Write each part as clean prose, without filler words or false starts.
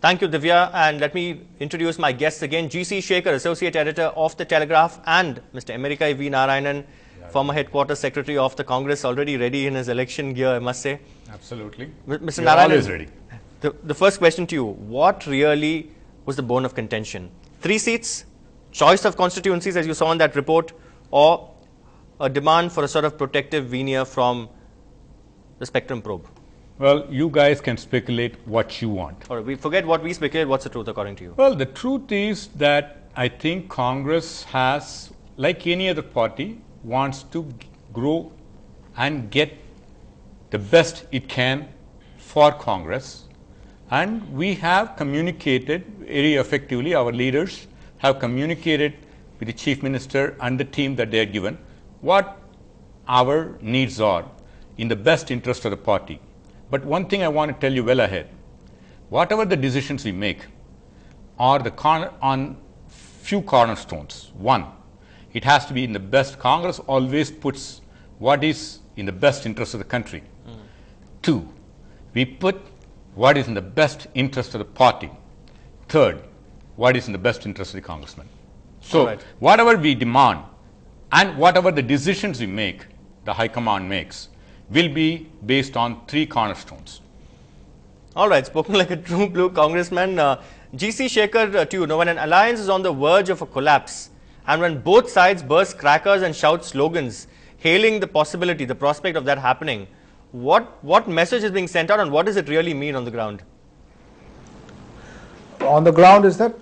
Thank you, Divya. And let me introduce my guests again. G.C. Shekhar, Associate Editor of The Telegraph, and Mr. America V. Narayanan, former Headquarters Secretary of the Congress, already ready in his election gear, I must say. Absolutely. Mr. You're Narayanan, always ready. The first question to you, what really was the bone of contention? 3 seats, choice of constituencies as you saw in that report, or a demand for a sort of protective veneer from the Spectrum probe? Well, you guys can speculate what you want. All right, we forget what we speculate. What's the truth according to you? Well, the truth is that I think Congress has, like any other party, wants to grow and get the best it can for Congress. And we have communicated very effectively, our leaders have communicated with the Chief Minister and the team that they are given what our needs are in the best interest of the party. But one thing I want to tell you well ahead, whatever the decisions we make are on few cornerstones. One, it has to be in the best. Congress always puts what is in the best interest of the country. 2, we put what is in the best interest of the party. 3rd, what is in the best interest of the congressman. So, whatever we demand and whatever the decisions we make, the High Command makes, will be based on 3 cornerstones. All right, spoken like a true blue congressman. G.C. Shekhar, to you, when an alliance is on the verge of a collapse and when both sides burst crackers and shout slogans hailing the possibility, the prospect of that happening, what message is being sent out and what does it really mean on the ground? On the ground is that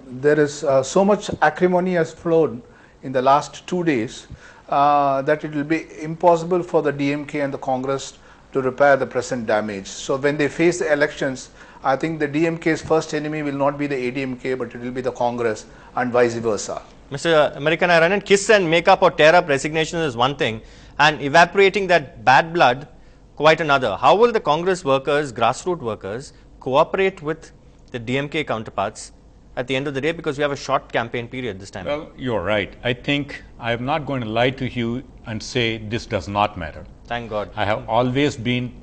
there is so much acrimony has flowed in the last 2 days that it will be impossible for the DMK and the Congress to repair the present damage. So when they face the elections, I think the DMK's first enemy will not be the ADMK, but it will be the Congress and vice versa. Mr. America Narayanan, kiss and make up or tear up resignation is one thing, and evaporating that bad blood quite another. How will the Congress workers, grassroots workers, cooperate with the DMK counterparts at the end of the day, because we have a short campaign period this time? Well, you're right. I think I am not going to lie to you and say this does not matter. Thank God. I have always been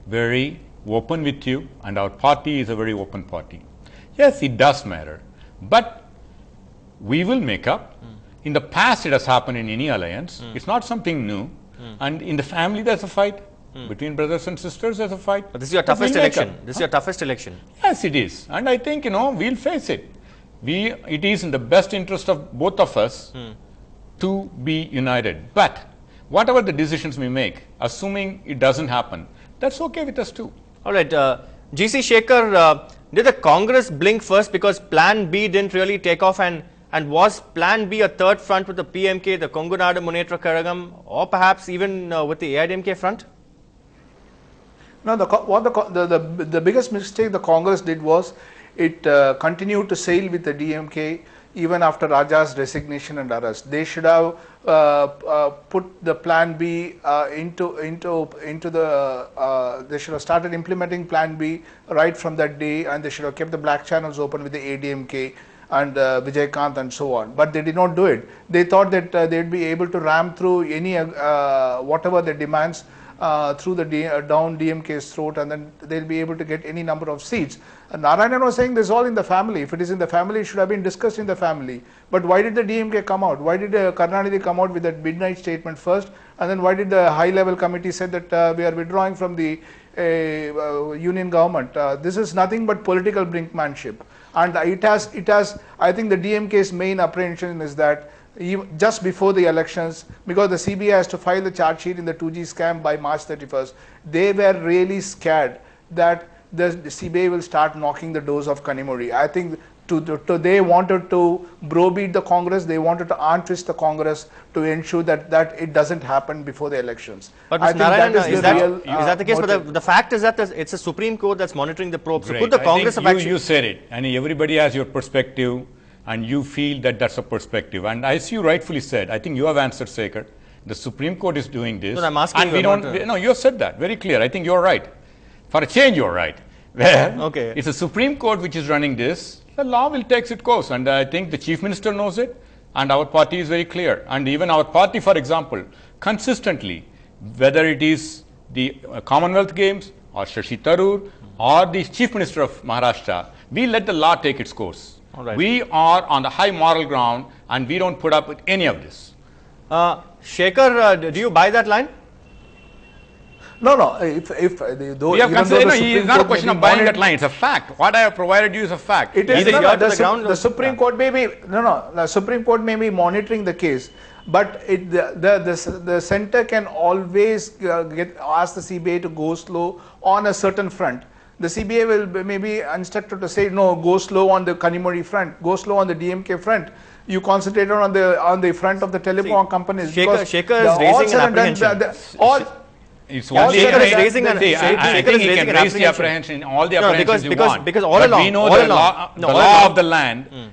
very open with you, and our party is a very open party. Yes, it does matter, but we will make up. In the past, it has happened in any alliance. It's not something new. And in the family, there's a fight. Between brothers and sisters, there's a fight. But this is your toughest election. This is your toughest election. Yes, it is. And I think, we'll face it. It is in the best interest of both of us to be united. But whatever the decisions we make, assuming it doesn't happen, that's okay with us too. All right. G.C. Shekhar, did the Congress blink first because Plan B didn't really take off, and was Plan B a third front with the PMK, the Kongu Nadu Munetra Karagam, or perhaps even with the AIDMK front? No, the biggest mistake the Congress did was it continued to sail with the DMK even after Raja's resignation and arrest. They should have put the Plan B they should have started implementing Plan B right from that day, and they should have kept the black channels open with the ADMK and Vijaykanth and so on. But they did not do it. They thought that they'd be able to ram through any whatever the demands through the down DMK's throat, and then they'll be able to get any number of seats. Narayanan was saying this all in the family. If it is in the family, it should have been discussed in the family. But why did the DMK come out? Why did Karunanidhi come out with that midnight statement first? And then why did the high-level committee say that we are withdrawing from the union government? This is nothing but political brinkmanship. And it has, I think the DMK's main apprehension is that just before the elections, because the CBI has to file the charge sheet in the 2G scam by March 31st, they were really scared that the CBI will start knocking the doors of Kanimuri. I think they wanted to browbeat the Congress, they wanted to arm-twist the Congress to ensure that it doesn't happen before the elections. But Mr. Narayanan, is that the case? But the fact is that it's a Supreme Court that's monitoring the probe. So could the Congress have actually... You said it, and everybody has your perspective, and you feel that that's a perspective. And as you rightfully said, I think you have answered, Shekhar. The Supreme Court is doing this. No, I'm asking and you have said that very clear. I think you're right. For a change, you're right. Where it's the Supreme Court which is running this, the law will take its course. And I think the Chief Minister knows it, and our party is very clear. And even our party, for example, consistently, whether it is the Commonwealth Games or Shashi Tharoor or the Chief Minister of Maharashtra. We let the law take its course. All right. We are on the high moral ground and we don't put up with any of this. Shekhar, do you buy that line? No. Though We have even though considered, the it's Supreme not a Court question may of be buying that monitoring- line. It's a fact. What I have provided you is a fact. It is Either no, here to the, the ground the Supreme Court may be the Supreme Court may be monitoring the case, but the center can always ask the CBI to go slow on a certain front. The CBI will maybe instructed to say no, go slow on the Kanimori front, go slow on the DMK front. You concentrate on the front of the telecom companies. Shekhar because Shekhar the is raising all an said and done, apprehension. It's Yeah, only Shekhar is raising an- See, Shekhar I is think he raising can an raise the apprehension in all the No, apprehensions you want. because all but along, we know all the along, law, no, the all law along. of the land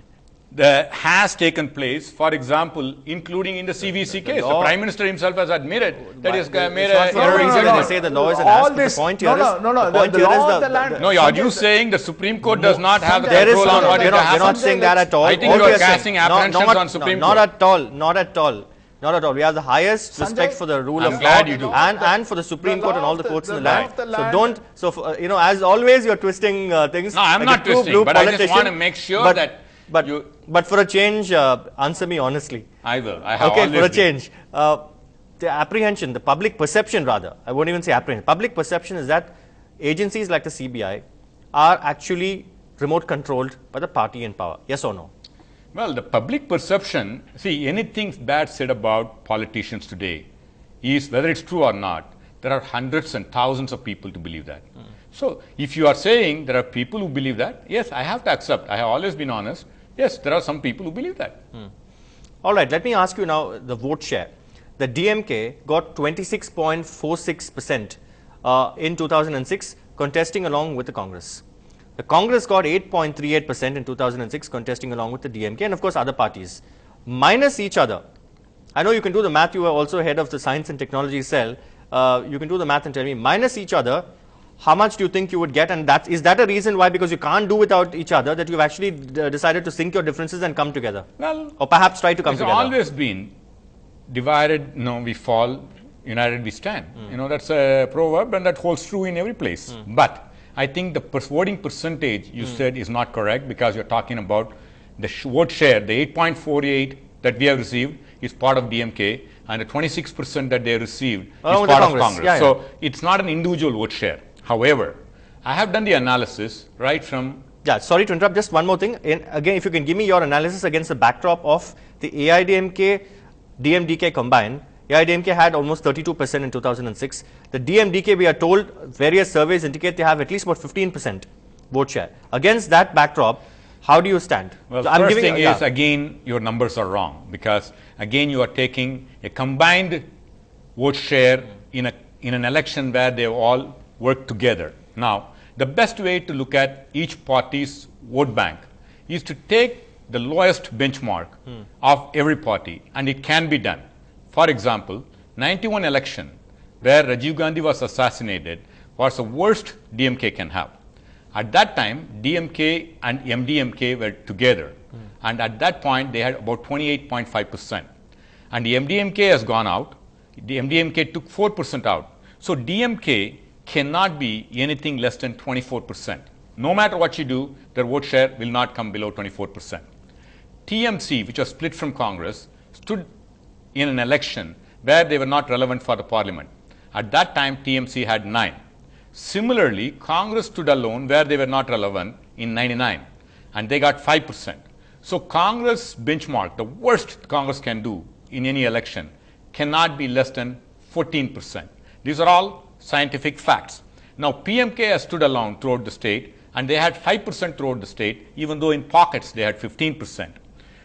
has taken place, for example, including in the CVC case. The law- Prime Minister himself has admitted that he has made It's not a for a error in reason judgment. they say the law is an All ass, but this- the point no, here is no, no, the point the here law is of the land- No, are you saying the Supreme Court does not have the there is control on no, what we're is not, we're not Sanjay, saying that at all. I think All you are we saying- casting apprehensions on Supreme not Court. at all, not at all. Not at all. We have the highest respect for the rule I'm of glad law you do. and for the Supreme the Court law and all of the the- courts in the the law land. of the So land- don't, as always, you're twisting things. No, I'm like not a true twisting, blue but I just politician. want to make sure But- that But you- but for a change, answer me honestly. I will. I have Okay, always for a been. change. The apprehension, the public perception rather, I won't even say apprehension, public perception is that agencies like the CBI are actually remote controlled by the party in power. Yes or no? Well, the public perception, see, anything bad said about politicians today is, whether it's true or not, there are hundreds and thousands of people to believe that. So, if you are saying there are people who believe that, yes, I have to accept. I have always been honest. Yes, there are some people who believe that. All right, let me ask you now the vote share. The DMK got 26.46% in 2006, contesting along with the Congress. The Congress got 8.38% in 2006, contesting along with the DMK and of course other parties. Minus each other. I know you can do the math, you are also head of the Science and Technology cell. You can do the math and tell me, minus each other, how much do you think you would get? And is that a reason why, because you can't do without each other, that you've actually decided to sink your differences and come together? Well, Or perhaps try to come it's together? always been divided, we fall, united we stand. That's a proverb and that holds true in every place. But I think the voting percentage you said is not correct, because you're talking about the vote share. The 8.48 that we have received is part of DMK, and the 26% that they received is Along with part the of Congress. Congress. Yeah, So it's not an individual vote share. However, I have done the analysis right from Yeah, sorry to interrupt, just one more thing. Again, if you can give me your analysis against the backdrop of the AIDMK, DMDK combined. AIDMK had almost 32% in 2006. The DMDK, we are told, various surveys indicate they have at least about 15% vote share. Against that backdrop, how do you stand? Well, So first thing is, again, your numbers are wrong, because again you are taking a combined vote share in an election where they all work together. Now, the best way to look at each party's vote bank is to take the lowest benchmark of every party, and it can be done. For example, 91 election where Rajiv Gandhi was assassinated was the worst DMK can have. At that time, DMK and MDMK were together, and at that point they had about 28.5%. And the MDMK has gone out. The MDMK took 4% out. So DMK cannot be anything less than 24%. No matter what you do, their vote share will not come below 24%. TMC, which was split from Congress, stood in an election where they were not relevant for the parliament. At that time, TMC had 9. Similarly, Congress stood alone where they were not relevant in 99, and they got 5%. So Congress benchmark, the worst Congress can do in any election, cannot be less than 14%. These are all scientific facts. Now, PMK has stood alone throughout the state, and they had 5% throughout the state, even though in pockets they had 15%.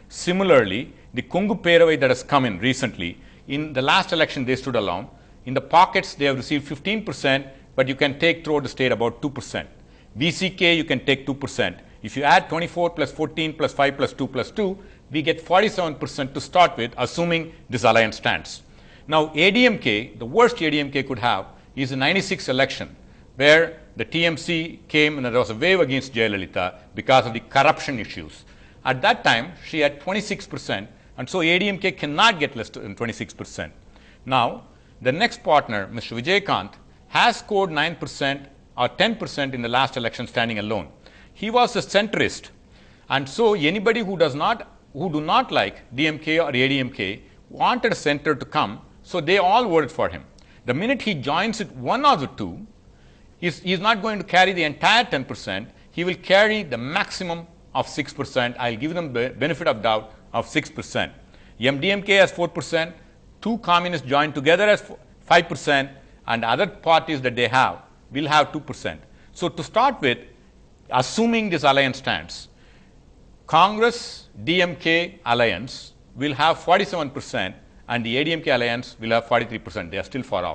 Similarly, the Kongu Peravai that has come in recently, in the last election they stood alone. In the pockets they have received 15%, but you can take throughout the state about 2%. VCK you can take 2%. If you add 24 plus 14 plus 5 plus 2 plus 2, we get 47% to start with, assuming this alliance stands. Now, ADMK, the worst ADMK could have is the 96 election, where the TMC came and there was a wave against Jayalalitha because of the corruption issues. At that time, she had 26%, and so ADMK cannot get less than 26%. Now, the next partner, Mr. Vijay Kant, has scored 9% or 10% in the last election standing alone. He was a centrist, and so anybody who do not like DMK or ADMK wanted a center to come, so they all voted for him. The minute he joins it, one of the two, he is not going to carry the entire 10%, he will carry the maximum of 6%. I will give them the benefit of doubt of 6%. MDMK has 4%, two communists joined together as 5%, and other parties that they have will have 2%. So to start with, assuming this alliance stands, Congress DMK alliance will have 47% and the ADMK alliance will have 43%. They are still far off.